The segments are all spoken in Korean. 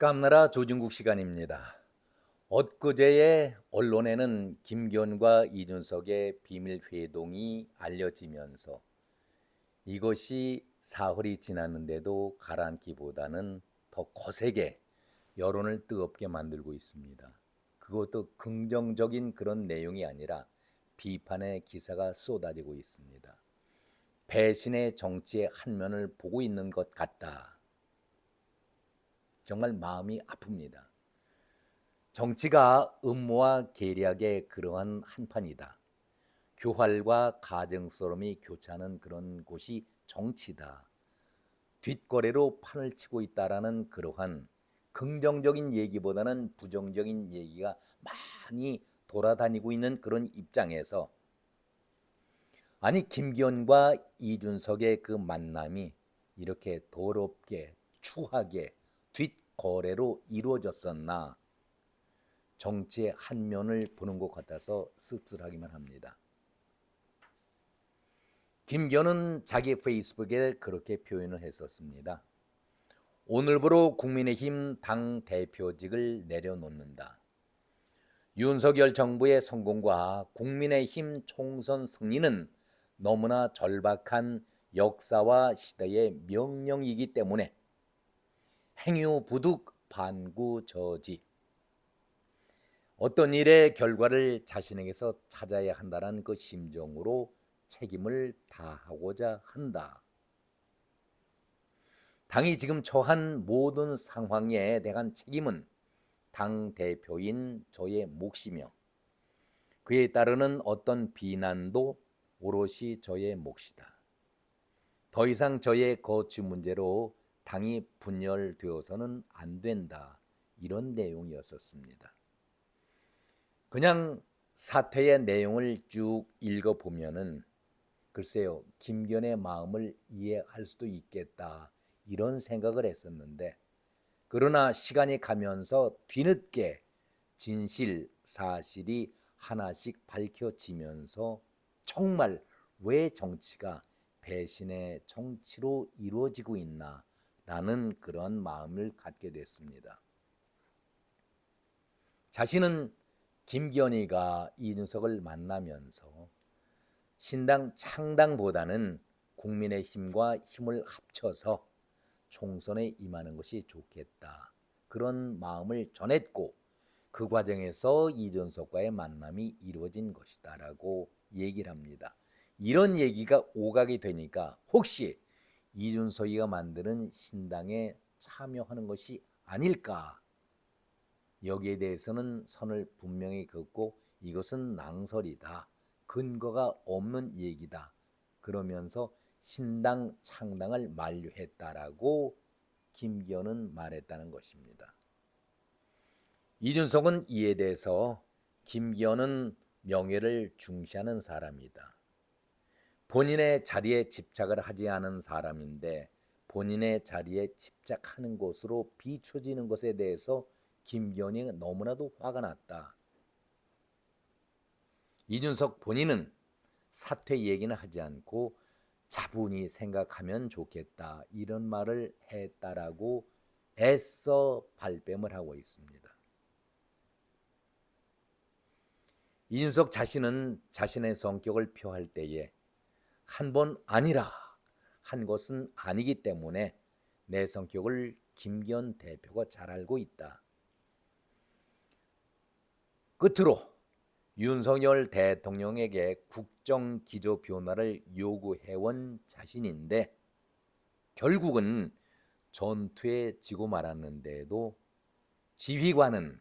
깜나라 조진국 시간입니다. 엊그제의 언론에는 김기현과 이준석의 비밀 회동이 알려지면서 이것이 사흘이 지났는데도 가라앉기보다는 더 거세게 여론을 뜨겁게 만들고 있습니다. 그것도 긍정적인 그런 내용이 아니라 비판의 기사가 쏟아지고 있습니다. 배신의 정치의 한 면을 보고 있는 것 같다. 정말 마음이 아픕니다. 정치가 음모와 계략의 그러한 한판이다. 교활과 가증스러움이 교차하는 그런 곳이 정치다. 뒷거래로 판을 치고 있다라는 그러한 긍정적인 얘기보다는 부정적인 얘기가 많이 돌아다니고 있는 그런 입장에서 아니 김기현과 이준석의 그 만남이 이렇게 더럽게 추하게 뒷거래로 이루어졌었나 정치의 한 면을 보는 것 같아서 씁쓸하기만 합니다. 김기현은 자기 페이스북에 그렇게 표현을 했었습니다. 오늘부로 국민의힘 당대표직을 내려놓는다. 윤석열 정부의 성공과 국민의힘 총선 승리는 너무나 절박한 역사와 시대의 명령이기 때문에 행유부득 반구저지 어떤 일의 결과를 자신에게서 찾아야 한다는 그 심정으로 책임을 다하고자 한다. 당이 지금 처한 모든 상황에 대한 책임은 당 대표인 저의 몫이며 그에 따르는 어떤 비난도 오롯이 저의 몫이다. 더 이상 저의 거취 문제로 당이 분열되어서는 안 된다. 이런 내용이었었습니다. 그냥 사퇴의 내용을 쭉 읽어보면은 글쎄요, 김기현의 마음을 이해할 수도 있겠다 이런 생각을 했었는데 그러나 시간이 가면서 뒤늦게 진실, 사실이 하나씩 밝혀지면서 정말 왜 정치가 배신의 정치로 이루어지고 있나 라는 그런 마음을 갖게 됐습니다. 자신은 김기현이가 이준석을 만나면서 신당 창당보다는 국민의힘과 힘을 합쳐서 총선에 임하는 것이 좋겠다. 그런 마음을 전했고 그 과정에서 이준석과의 만남이 이루어진 것이다라고 얘기를 합니다. 이런 얘기가 오가게 되니까 혹시 이준석이가 만드는 신당에 참여하는 것이 아닐까? 여기에 대해서는 선을 분명히 긋고 이것은 낭설이다. 근거가 없는 얘기다. 그러면서 신당 창당을 만류했다라고 김기현은 말했다는 것입니다. 이준석은 이에 대해서 김기현은 명예를 중시하는 사람이다. 본인의 자리에 집착을 하지 않은 사람인데 본인의 자리에 집착하는 것으로 비춰지는 것에 대해서 김기현이 너무나도 화가 났다. 이준석 본인은 사퇴 얘기는 하지 않고 차분히 생각하면 좋겠다 이런 말을 했다라고 애써 발뺌을 하고 있습니다. 이준석 자신은 자신의 성격을 표할 때에 한 번 아니라 한 것은 아니기 때문에 내 성격을 김기현 대표가 잘 알고 있다. 끝으로 윤석열 대통령에게 국정 기조 변화를 요구해온 자신인데 결국은 전투에 지고 말았는데도 지휘관은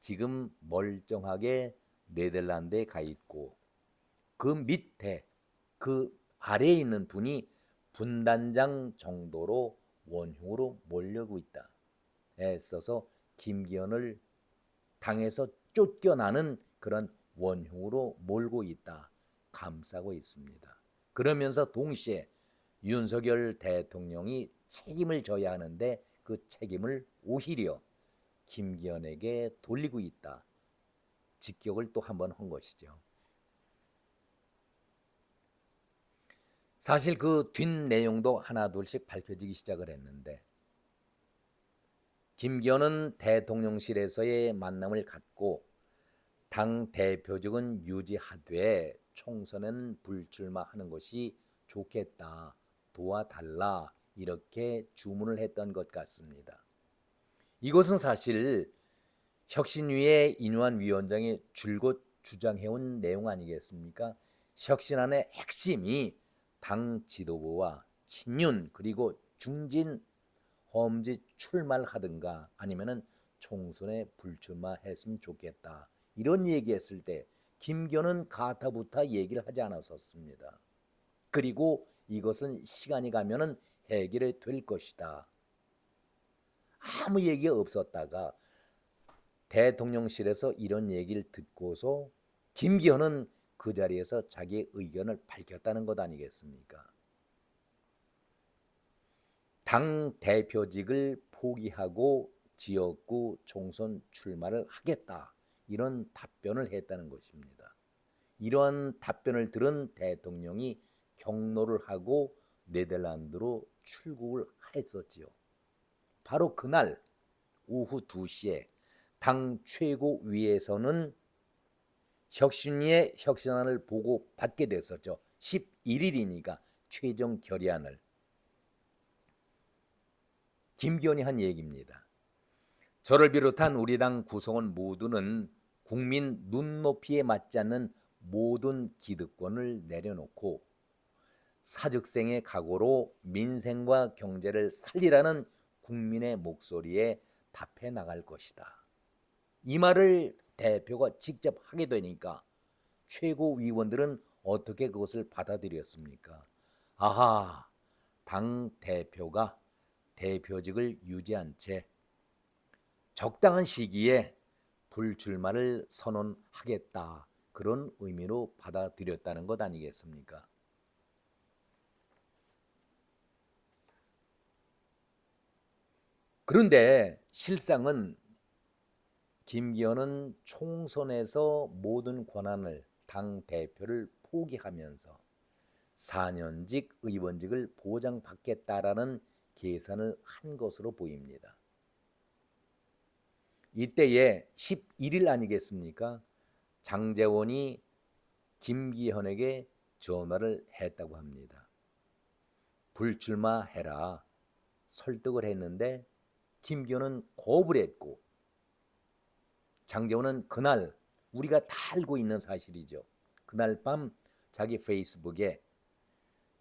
지금 멀쩡하게 네덜란드에 가 있고 그 밑에 그 아래에 있는 분이 분단장 정도로 원흉으로 몰려오고 있다. 애써서 김기현을 당에서 쫓겨나는 그런 원흉으로 몰고 있다. 감싸고 있습니다. 그러면서 동시에 윤석열 대통령이 책임을 져야 하는데 그 책임을 오히려 김기현에게 돌리고 있다. 직격을 또 한 번 한 것이죠. 사실 그 뒷내용도 하나 둘씩 밝혀지기 시작을 했는데 김기현은 대통령실에서의 만남을 갖고 당 대표직은 유지하되 총선에는 불출마하는 것이 좋겠다. 도와달라. 이렇게 주문을 했던 것 같습니다. 이것은 사실 혁신위의 인유한 위원장이 줄곧 주장해온 내용 아니겠습니까? 혁신안의 핵심이 당 지도부와 친윤 그리고 중진 험지 출마를 하든가 아니면은 총선에 불출마했으면 좋겠다. 이런 얘기했을 때 김기현은 가타부타 얘기를 하지 않았었습니다. 그리고 이것은 시간이 가면은 해결이 될 것이다. 아무 얘기가 없었다가 대통령실에서 이런 얘기를 듣고서 김기현은 그 자리에서 자기의 의견을 밝혔다는 것 아니겠습니까? 당 대표직을 포기하고 지역구 총선 출마를 하겠다. 이런 답변을 했다는 것입니다. 이러한 답변을 들은 대통령이 경로를 하고 네덜란드로 출국을 했었지요. 바로 그날 오후 2시에 당 최고위에서는 혁신위의 혁신안을 보고 받게 됐었죠. 11일이니까 최종 결의안을. 김기현이 한 얘기입니다. 저를 비롯한 우리 당 구성원 모두는 국민 눈높이에 맞지 않는 모든 기득권을 내려놓고 사직생의 각오로 민생과 경제를 살리라는 국민의 목소리에 답해 나갈 것이다. 이 말을 대표가 직접 하게 되니까 최고위원들은 어떻게 그것을 받아들였습니까? 아하, 당 대표가 대표직을 유지한 채 적당한 시기에 불출마를 선언하겠다. 그런 의미로 받아들였다는 것 아니겠습니까? 그런데 실상은 김기현은 총선에서 모든 권한을 당 대표를 포기하면서 4년직 의원직을 보장받겠다라는 계산을 한 것으로 보입니다. 이때에 11일 아니겠습니까? 장제원이 김기현에게 전화를 했다고 합니다. 불출마해라. 설득을 했는데 김기현은 거부를 했고 장제원은 그날 우리가 다 알고 있는 사실이죠. 그날 밤 자기 페이스북에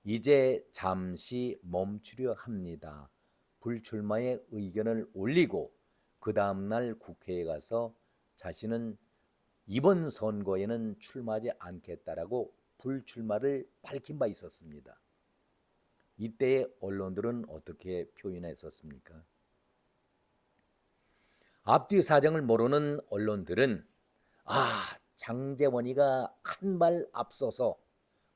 이제 잠시 멈추려 합니다. 불출마의 의견을 올리고 그 다음날 국회에 가서 자신은 이번 선거에는 출마하지 않겠다라고 불출마를 밝힌 바 있었습니다. 이때의 언론들은 어떻게 표현했었습니까? 앞뒤 사정을 모르는 언론들은 장제원이가 한 발 앞서서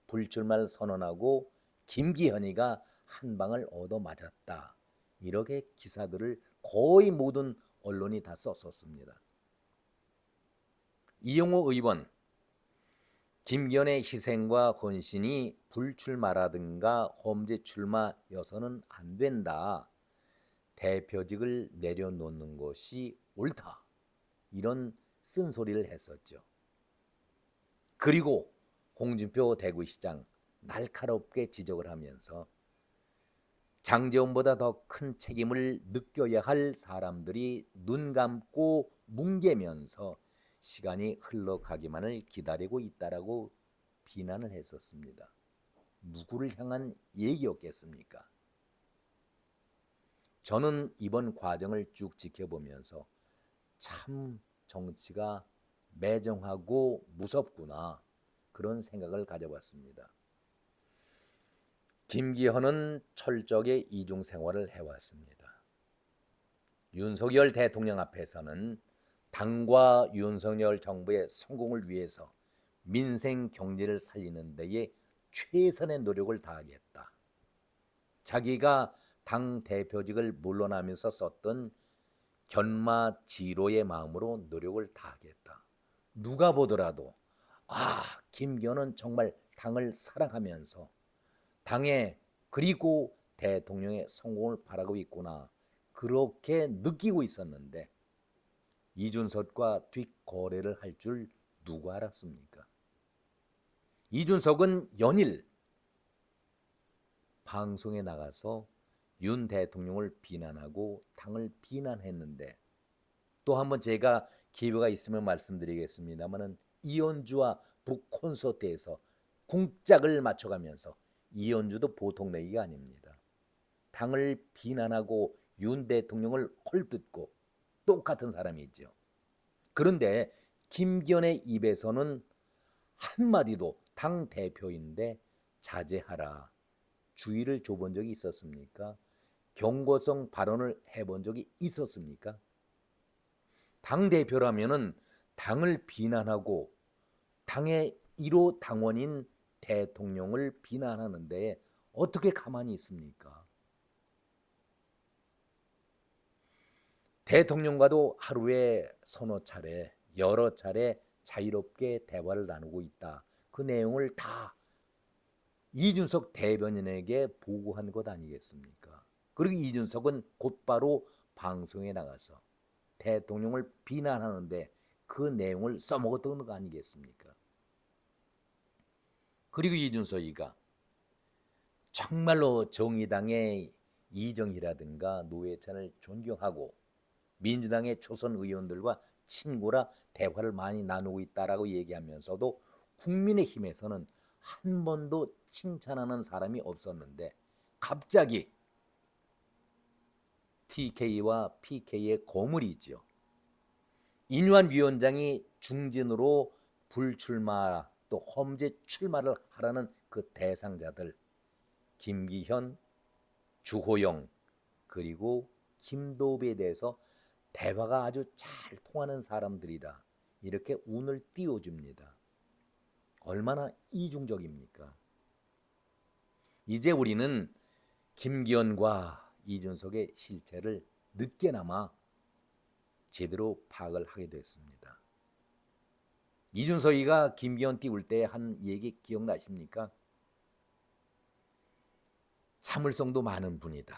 불출마를 선언하고 김기현이가 한 방을 얻어맞았다. 이렇게 기사들을 거의 모든 언론이 다 썼었습니다. 이용호 의원, 김기현의 희생과 헌신이 불출마라든가 험지 출마여서는 안 된다. 대표직을 내려놓는 것이 옳다. 이런 쓴소리를 했었죠. 그리고 홍준표 대구시장 날카롭게 지적을 하면서 장제원보다 더 큰 책임을 느껴야 할 사람들이 눈 감고 뭉개면서 시간이 흘러가기만을 기다리고 있다라고 비난을 했었습니다. 누구를 향한 얘기였겠습니까? 저는 이번 과정을 쭉 지켜보면서 참 정치가 매정하고 무섭구나 그런 생각을 가져봤습니다. 김기현은 철저하게 이중 생활을 해왔습니다. 윤석열 대통령 앞에서는 당과 윤석열 정부의 성공을 위해서 민생 경제를 살리는 데에 최선의 노력을 다하겠다. 자기가 당 대표직을 물러나면서 썼던 견마지로의 마음으로 노력을 다하겠다. 누가 보더라도 김기현은 정말 당을 사랑하면서 당의 그리고 대통령의 성공을 바라고 있구나. 그렇게 느끼고 있었는데 이준석과 뒷거래를 할 줄 누가 알았습니까? 이준석은 연일 방송에 나가서 윤 대통령을 비난하고 당을 비난했는데, 또 한번 제가 기회가 있으면 말씀드리겠습니다마는 이현주와 북 콘서트에서 궁짝을 맞춰가면서, 이현주도 보통 내기가 아닙니다. 당을 비난하고 윤 대통령을 헐뜯고 똑같은 사람이죠. 그런데 김기현의 입에서는 한마디도 당 대표인데 자제하라, 주의를 줘본 적이 있었습니까? 경고성 발언을 해본 적이 있었습니까? 당 대표라면은 당을 비난하고 당의 1호 당원인 대통령을 비난하는데 어떻게 가만히 있습니까? 대통령과도 하루에 서너 차례, 여러 차례 자유롭게 대화를 나누고 있다. 그 내용을 다 이준석 대변인에게 보고한 것 아니겠습니까? 그리고 이준석은 곧바로 방송에 나가서 대통령을 비난하는데 그 내용을 써먹었던 거 아니겠습니까? 그리고 이준석이가 정말로 정의당의 이정희라든가 노회찬을 존경하고 민주당의 초선 의원들과 친구라 대화를 많이 나누고 있다라고 얘기하면서도 국민의힘에서는 한 번도 칭찬하는 사람이 없었는데 갑자기 TK와 PK의 거물이죠. 인유한 위원장이 중진으로 불출마 또 험지 출마를 하라는 그 대상자들, 김기현, 주호영 그리고 김도배에 대해서 대화가 아주 잘 통하는 사람들이다, 이렇게 운을 띄워줍니다. 얼마나 이중적입니까? 이제 우리는 김기현과 이준석의 실체를 늦게나마 제대로 파악을 하게 됐습니다. 이준석이가 김기현 띄울 때 한 얘기 기억나십니까? 참을성도 많은 분이다.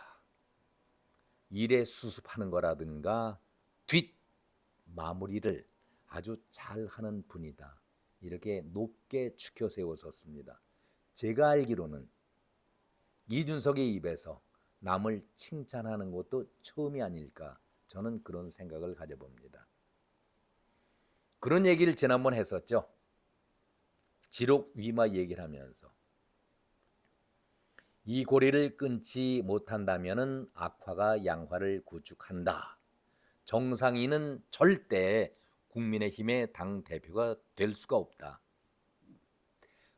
일에 수습하는 거라든가 뒷 마무리를 아주 잘하는 분이다, 이렇게 높게 추켜 세웠었습니다. 제가 알기로는 이준석의 입에서 남을 칭찬하는 것도 처음이 아닐까, 저는 그런 생각을 가져봅니다. 그런 얘기를 지난번 했었죠. 지록 위마 얘기를 하면서 이 고리를 끊지 못한다면 악화가 양화를 구축한다. 정상인은 절대 국민의힘의 당 대표가 될 수가 없다.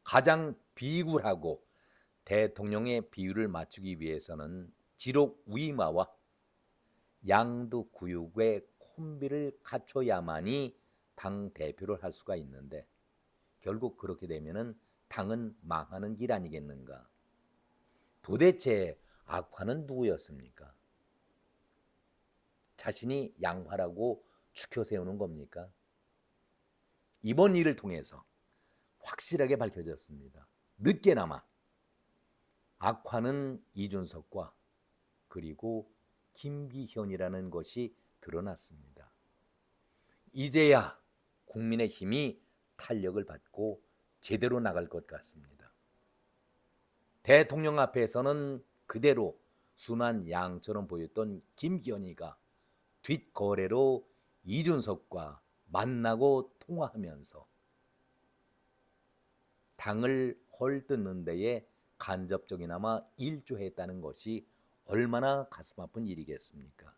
가장 비굴하고 대통령의 비율을 맞추기 위해서는 지록 위마와 양두구육의 콤비를 갖춰야만이 당 대표를 할 수가 있는데, 결국 그렇게 되면은 당은 망하는 길 아니겠는가? 도대체 악화는 누구였습니까? 자신이 양화라고 추켜 세우는 겁니까? 이번 일을 통해서 확실하게 밝혀졌습니다. 늦게나마 악화는 이준석과 그리고 김기현이라는 것이 드러났습니다. 이제야 국민의힘이 탄력을 받고 제대로 나갈 것 같습니다. 대통령 앞에서는 그대로 순한 양처럼 보였던 김기현이가 뒷거래로 이준석과 만나고 통화하면서 당을 헐뜯는 데에 간접적이나마 일조했다는 것이 얼마나 가슴 아픈 일이겠습니까?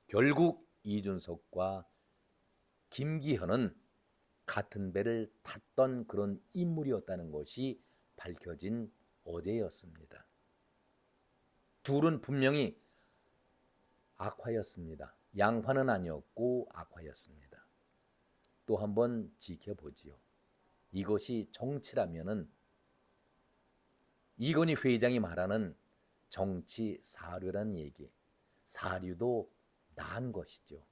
결국 이준석과 김기현은 같은 배를 탔던 그런 인물이었다는 것이 밝혀진 어제였습니다. 둘은 분명히 악화였습니다. 양화는 아니었고 악화였습니다. 또 한번 지켜보지요. 이것이 정치라면은 이건희 회장이 말하는 정치 사료라는 얘기, 사료도 나은 것이죠.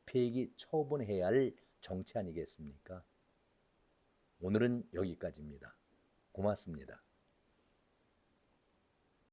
폐기 처분해야 할 정치 아니겠습니까? 오늘은 여기까지입니다. 고맙습니다.